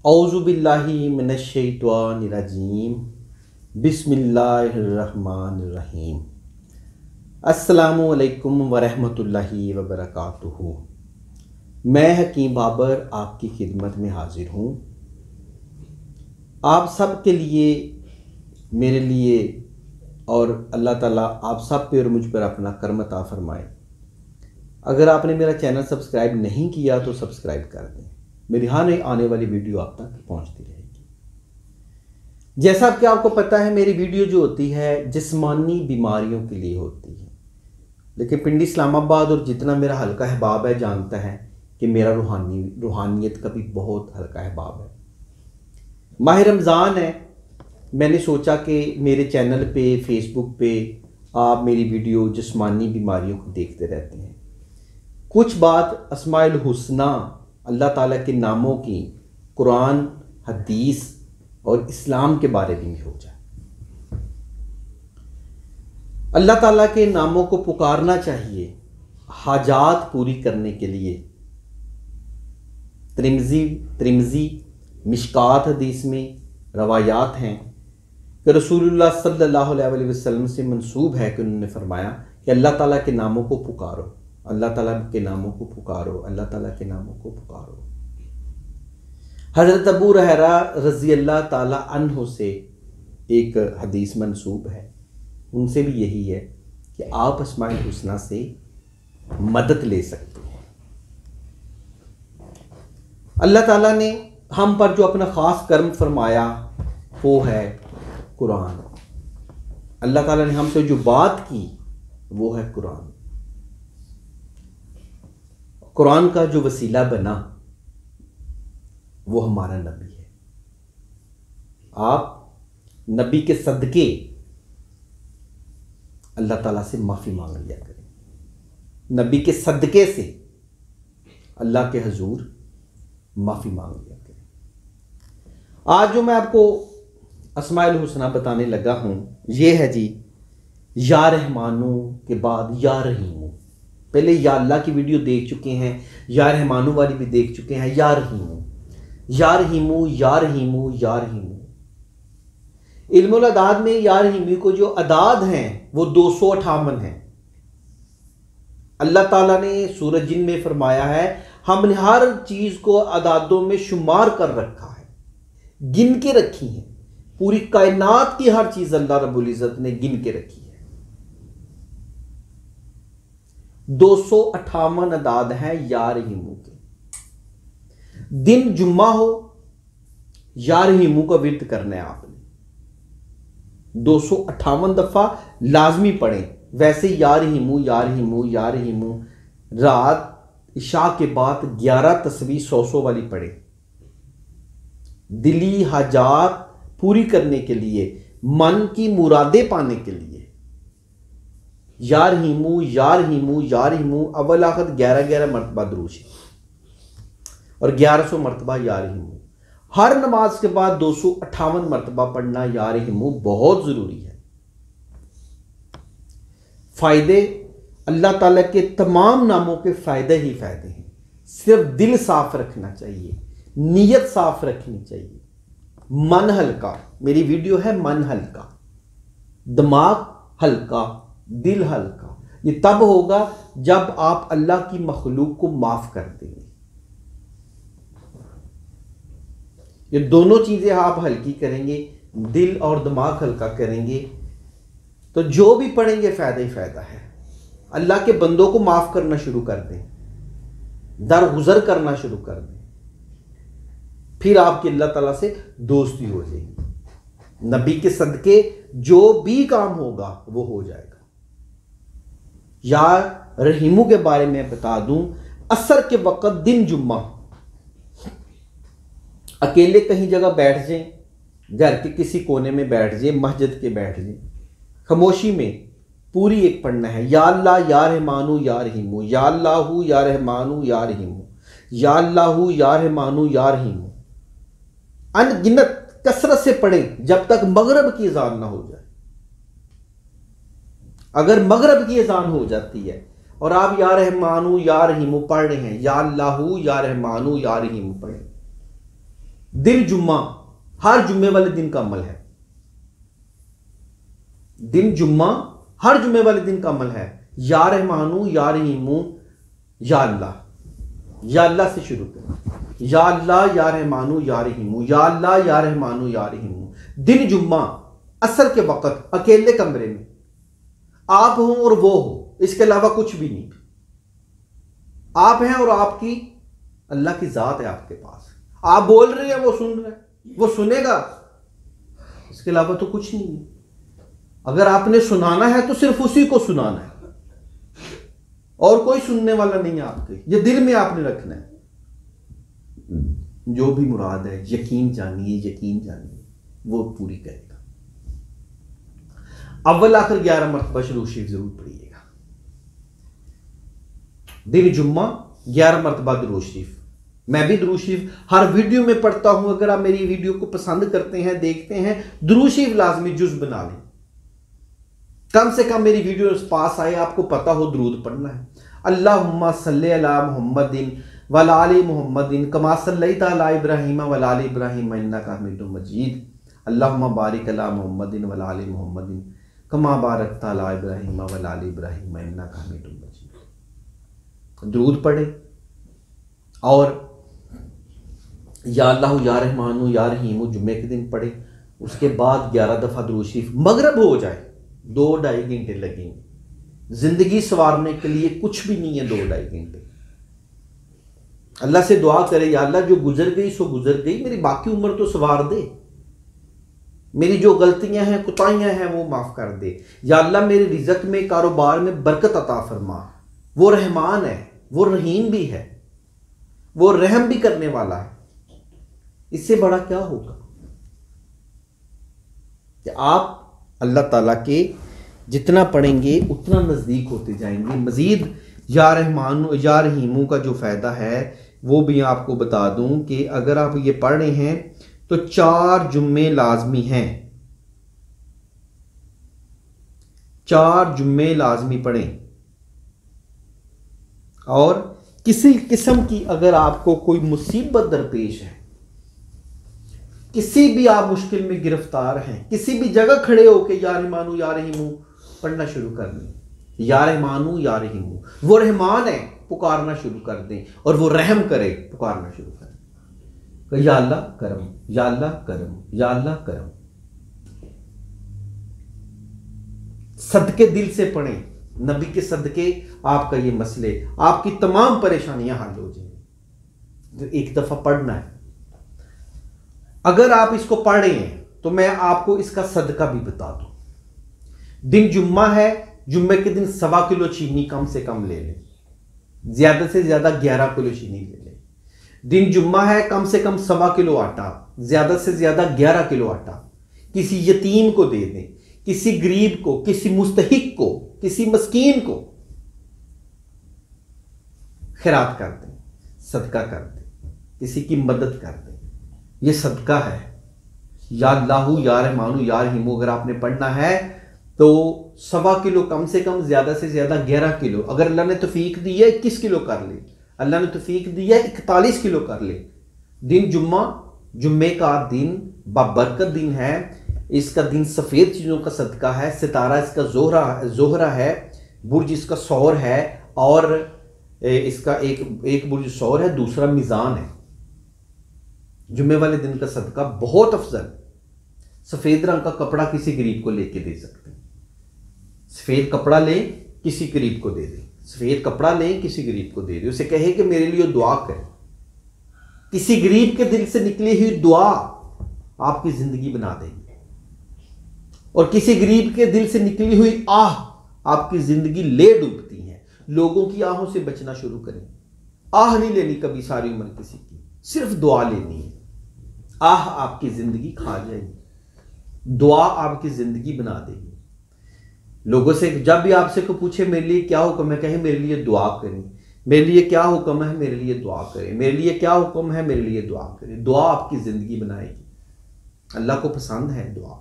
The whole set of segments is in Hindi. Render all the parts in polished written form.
औज़ु बिल्लाहि मिनश्शैतानिर्रजीम बिस्मिल्लाहिर्रहमानिर्रहीम। अस्सलामु अलैकुम वरहमतुल्लाहि वबरकातुहू। मैं हकीम बाबर आपकी खिदमत में हाजिर हूँ। आप सब के लिए, मेरे लिए और अल्लाह ताला आप सब पे और मुझ पर अपना करम अता फरमाए। अगर आपने मेरा चैनल सब्सक्राइब नहीं किया तो सब्सक्राइब कर दें। मेरी हर आने वाली वीडियो आप तक पहुंचती रहेगी। जैसा कि आपको पता है, मेरी वीडियो जो होती है जिस्मानी बीमारियों के लिए होती है, लेकिन पिंडी इस्लामाबाद और जितना मेरा हल्का अहबाब है जानता है कि मेरा रूहानियत का भी बहुत हल्का अहबाब है। माह रमज़ान है, मैंने सोचा कि मेरे चैनल पे फेसबुक पे आप मेरी वीडियो जिस्मानी बीमारियों को देखते रहते हैं। कुछ बात अस्माउल हुस्ना, अल्लाह ताला के नामों की, कुरान, हदीस और इस्लाम के बारे में हो जाए। अल्लाह ताला के नामों को पुकारना चाहिए हाजात पूरी करने के लिए। त्रिमज़ी मिशकात हदीस में रवायात हैं कि रसूलुल्लाह सल्लल्लाहु अलैहि वसल्लम से मंसूब है कि उन्होंने फरमाया कि अल्लाह ताला के नामों को पुकारो, अल्लाह ताला के नामों को पुकारो, अल्लाह ताला के नामों को पुकारो। हज़रत अबू हुरैरा रज़ी अल्लाह ताला अन्हु से एक हदीस मंसूब है, उनसे भी यही है कि आप अस्माउल हुस्ना से मदद ले सकते हैं। अल्लाह ताला ने हम पर जो अपना ख़ास कर्म फरमाया वो है कुरान। अल्लाह ताला ने हमसे जो बात की वो है कुरान। कुरान का जो वसीला बना वो हमारा नबी है। आप नबी के सदके अल्लाह ताला से माफ़ी मांग लिया करें। नबी के सदके से अल्लाह के हजूर माफ़ी मांग लिया करें। आज जो मैं आपको अस्माउल हुस्ना बताने लगा हूँ ये है जी, या रहमानू के बाद या रहीमू। पहले या अल्लाह की वीडियो देख चुके हैं, या रहमानू वाली भी देख चुके हैं, या रहीमू, या रहीमू, या रहीमू, या रहीमू। इल्मुल अदाद में या रहीमी को जो अदाद हैं वो 258 हैं। अल्लाह ताला ने सूरज जिन में फरमाया है हमने हर चीज को अदादों में शुमार कर रखा है, गिन के रखी है। पूरी कायनात की हर चीज अल्लाह रब्बुल इज्जत ने गिन के रखी है। 258 अदाद हैं या रहीमू के। दिन जुम्मा हो, या रहीमू का विर्द करना है आपने 258 दफा लाजमी पढ़ें। वैसे या रहीमू, या रहीमू, या रहीमू रात इशा के बाद 11 तस्बीह 100 वाली पढ़े। दिली हाजात पूरी करने के लिए, मन की मुरादें पाने के लिए या रहीमू, या रहीमू, या रहीमू अव्वल आखिर 11-11 मरतबा दुरूद और 1100 मरतबा या रहीमू। हर नमाज के बाद 258 मरतबा पढ़ना या रहीमू बहुत जरूरी है। फायदे, अल्लाह ताला के तमाम नामों के फायदे ही फायदे हैं। सिर्फ दिल साफ रखना चाहिए, नीयत साफ रखनी चाहिए, मन हल्का। मेरी वीडियो है मन हल्का, दिमाग हल्का, दिल हल्का। ये तब होगा जब आप अल्लाह की मखलूक को माफ कर देंगे। ये दोनों चीजें आप हल्की करेंगे, दिल और दिमाग हल्का करेंगे, तो जो भी पढ़ेंगे फायदा ही फायदा है। अल्लाह के बंदों को माफ करना शुरू कर दें, दरगुजर करना शुरू कर दें, फिर आपकी अल्लाह ताला से दोस्ती हो जाएगी। नबी के सदके जो भी काम होगा वो हो जाएगा। या रहीमू के बारे में बता दूं, असर के वक्त दिन जुम्मा, अकेले कहीं जगह बैठ जाएं, घर के किसी कोने में बैठ जाएं, मस्जिद के बैठ जाएं, खामोशी में पूरी एक पढ़ना है या अल्लाह या रहमानू या रहीमू, या अल्लाहू या रहमानू या रहीमू, या अल्लाहू या रहमानू या रहीमू। अनगिनत कसरत से पढ़ें जब तक मगरब की अजान ना हो जाए। अगर मगरब की अजान हो जाती है और आप या रहमानू या रहीमू पढ़ रहे हैं, या अल्लाहू या रहमानू या रहीमू पढ़ें, दिन जुम्मा हर जुम्मे वाले दिन का अमल है। दिन जुम्मा हर जुम्मे वाले दिन का अमल है। या रहमानू या रहीमू या अल्लाह, या अल्लाह से शुरू करें। या अल्लाह या रहमानू या रहीमू, या अल्लाह या रहमानू या रहीमू। दिन जुम्मा असर के वक्त अकेले कमरे में आप हो और वो हो, इसके अलावा कुछ भी नहीं। आप हैं और आपकी अल्लाह की जात है आपके पास। आप बोल रहे हैं, वो सुन रहा है, वो सुनेगा, इसके अलावा तो कुछ नहीं है। अगर आपने सुनाना है तो सिर्फ उसी को सुनाना है और कोई सुनने वाला नहीं है आपके। ये दिल में आपने रखना है। जो भी मुराद है यकीन जानिए वो पूरी करेगा। अव्वल आखिर 11 मरतबा शुरू शरीफ जरूर पढ़िएगा। दिन जुम्मा 11 मरतबा दुरूद शरीफ। मैं भी दुरूद शरीफ हर वीडियो में पढ़ता हूं। अगर आप मेरी वीडियो को पसंद करते हैं, देखते हैं, दुरूद शरीफ लाजमी जुज बना लें। कम से कम मेरी वीडियो पास आए, आपको पता हो दुरूद पढ़ना है। अल्लाहुम्मा सल्ली अला मुहम्मदिन वला आलि मुहम्मदिन कमा सल्लैता अला इब्राहीम वला आलि इब्राहीम इन्नका हमीदुम मजीद। अल्लाहुम्मा बारिक अला मुहम्मदिन वला आलि मुहम्मदिन कमा बारकता अला इब्राहीम वला आलि इब्राहीम इन्नका हमीदुम मजीद। दुरूद पढ़े और या अल्लाह या रहमानु या रहीमु जुम्मे के दिन पढ़े। उसके बाद 11 दफ़ा दुरूद शरीफ। मगरिब हो जाए 2-2.5 घंटे लगेंगे। जिंदगी संवारने के लिए कुछ भी नहीं है 2-2.5 घंटे। अल्लाह से दुआ करे, या अल्लाह जो गुजर गई सो गुजर गई, मेरी बाकी उम्र तो संवार दे। मेरी जो गलतियां हैं, कुताहियां हैं, वो माफ कर दे। या अल्लाह मेरे रिज़्क़ में, कारोबार में बरकत अता फरमा। वो रहमान है, वो रहीम भी है, वो रहम भी करने वाला है। इससे बड़ा क्या होगा कि आप अल्लाह ताला के जितना पढ़ेंगे उतना नज़दीक होते जाएंगे। मज़ीद या रहमान या रहीमू का जो फ़ायदा है वो भी आपको बता दूं कि अगर आप ये पढ़ रहे हैं तो 4 जुम्मे लाजमी हैं। 4 जुम्मे लाजमी पढ़ें। और किसी किस्म की अगर आपको कोई मुसीबत दरपेश है, किसी भी आप मुश्किल में गिरफ्तार हैं, किसी भी जगह खड़े होकर या रहमानु या रहीमू पढ़ना शुरू कर दें। या रहमानु या रहीमू, वो रहमान है, पुकारना शुरू कर दें, और वो रहम करे, पुकारना शुरू कर दें। या अल्लाह करम, या अल्लाह करम, या अल्लाह करम। सदके दिल से पढ़ें। नबी के सदके आपका ये मसले, आपकी तमाम परेशानियां हल हो जाएंगी। तो एक दफा पढ़ना है। अगर आप इसको पढ़ रहे हैं तो मैं आपको इसका सदका भी बता दूं। दिन जुम्मा है, जुम्मे के दिन 1.25 किलो चीनी कम से कम ले लें। ज्यादा से ज्यादा 11 किलो चीनी ले लें। दिन जुम्मा है, कम से कम 1.25 किलो आटा, ज्यादा से ज्यादा 11 किलो आटा किसी यतीम को दे दें, किसी गरीब को, किसी मुस्तहिक को, किसी मस्कीन को खैरात कर दें, सदका कर दें, किसी की मदद कर दें। ये सदका है। या अल्लाहु या रहमानु या रहीमु अगर आपने पढ़ना है तो 1.25 किलो कम से कम, ज्यादा से ज्यादा 11 किलो। अगर अल्लाह ने तौफीक दी है 21 किलो कर ले, अल्लाह ने तौफीक दी है 41 किलो कर ले। दिन जुम्मा, जुम्मे का दिन बाबरकत दिन है। इसका दिन सफ़ेद चीज़ों का सदका है। सितारा इसका जोहरा है, बुर्ज इसका सौर है, और इसका एक बुर्ज सौर है, दूसरा मीज़ान है। जुम्मे वाले दिन का सदका बहुत अफजल। सफ़ेद रंग का कपड़ा किसी गरीब को लेके दे सकते हैं। सफ़ेद कपड़ा ले, किसी गरीब को दे दे। सफ़ेद कपड़ा ले, किसी गरीब को दे दे। उसे कहे कि मेरे लिए दुआ कर। किसी गरीब के दिल से निकली हुई दुआ आपकी ज़िंदगी बना देगी, और किसी गरीब के दिल से निकली हुई आह आपकी ज़िंदगी ले डूबती है। लोगों की आहों से बचना शुरू करें। आह नहीं लेनी कभी सारी उम्र किसी की, सिर्फ दुआ लेनी है। आह आपकी ज़िंदगी खा जाएगी, दुआ आपकी ज़िंदगी बना देगी। लोगों से जब भी आपसे को पूछे मेरे लिए क्या हुक्म है, कहे मेरे लिए दुआ करें। मेरे लिए क्या हुक्म है, मेरे लिए दुआ करें। मेरे लिए क्या हुक्म है, मेरे लिए दुआ करें। दुआ आपकी ज़िंदगी बनाएगी। अल्लाह को पसंद है दुआ।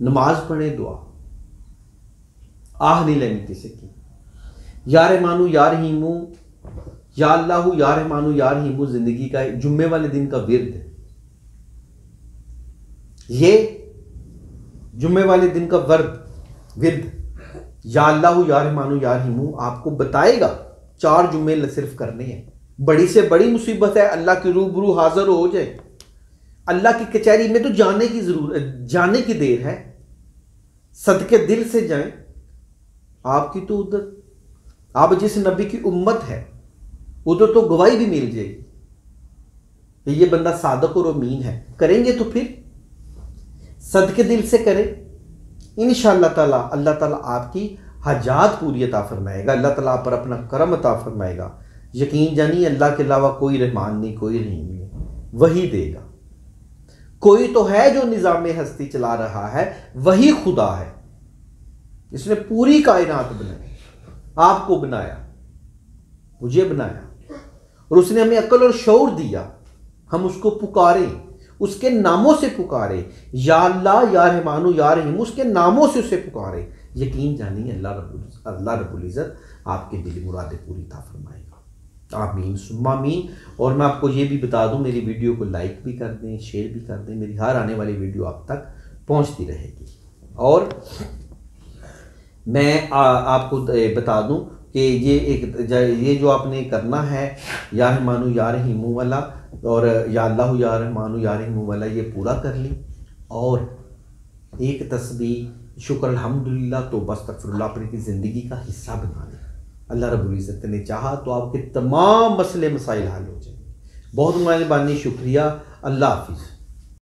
नमाज पढ़े, दुआ। आह नहीं लेनी किसी की। या रहमानु या रहीमू, या अल्लाहु या रहमानु या रहीमू ज़िंदगी का जुम्मे वाले दिन का विर्द है। ये जुम्मे वाले दिन का विर्द या अल्लाह या रहमानु या रहीमु आपको बताएगा 4 जुम्मे सिर्फ करने हैं। बड़ी से बड़ी मुसीबत है अल्लाह के रूबरू हाजिर हो जाए, अल्लाह की कचहरी में तो जाने की देर है। सदके दिल से जाएं। आपकी तो उधर आप जिस नबी की उम्मत है उधर तो गवाही भी मिल जाएगी कि ये बंदा सादक और अमीन है। करेंगे तो फिर सदके दिल से करें, इंशाअल्लाह ताला अल्लाह ताला आपकी हाजात पूरी अता फरमाएगा, अल्लाह ताला आप पर अपना करम अता फरमाएगा। यकीन जानिए अल्लाह के अलावा कोई रहमान नहीं, कोई रहीम नहीं, वही देगा। कोई तो है जो निज़ाम हस्ती चला रहा है, वही खुदा है। इसने पूरी कायनात बनाई, आपको बनाया, मुझे बनाया, और उसने हमें अक्ल और शऊर दिया। हम उसको पुकारें, उसके नामों से पुकारे, या अल्लाह या रहमानु या रहीम, उसके नामों से उसे पुकारे। यकीन जानिए अल्लाह रब्बुल इज़्ज़त आपके दिल मुरादें पूरी अता फरमाएगा। आमीन सुम्मा आमीन। और मैं आपको ये भी बता दूं, मेरी वीडियो को लाइक भी कर दें, शेयर भी कर दें, मेरी हर आने वाली वीडियो आप तक पहुंचती रहेगी। और मैं आपको बता दूं कि ये जो आपने करना है या रहमानु या रहीमु वाला और या अल्लाह या रहमानु या रहीमु वाला, ये पूरा कर ली। और एक तस्बीह शुक्र अल्हम्दुलिल्लाह तौबा अस्तगफिरुल्लाह अपनी ज़िंदगी का हिस्सा बना लें। अल्लाह रब्बुल इज़्ज़त ने चाहा तो आपके तमाम मसले मसाइल हल हो जाएंगे। बहुत मेहरबानी, शुक्रिया, अल्लाह हाफिज़।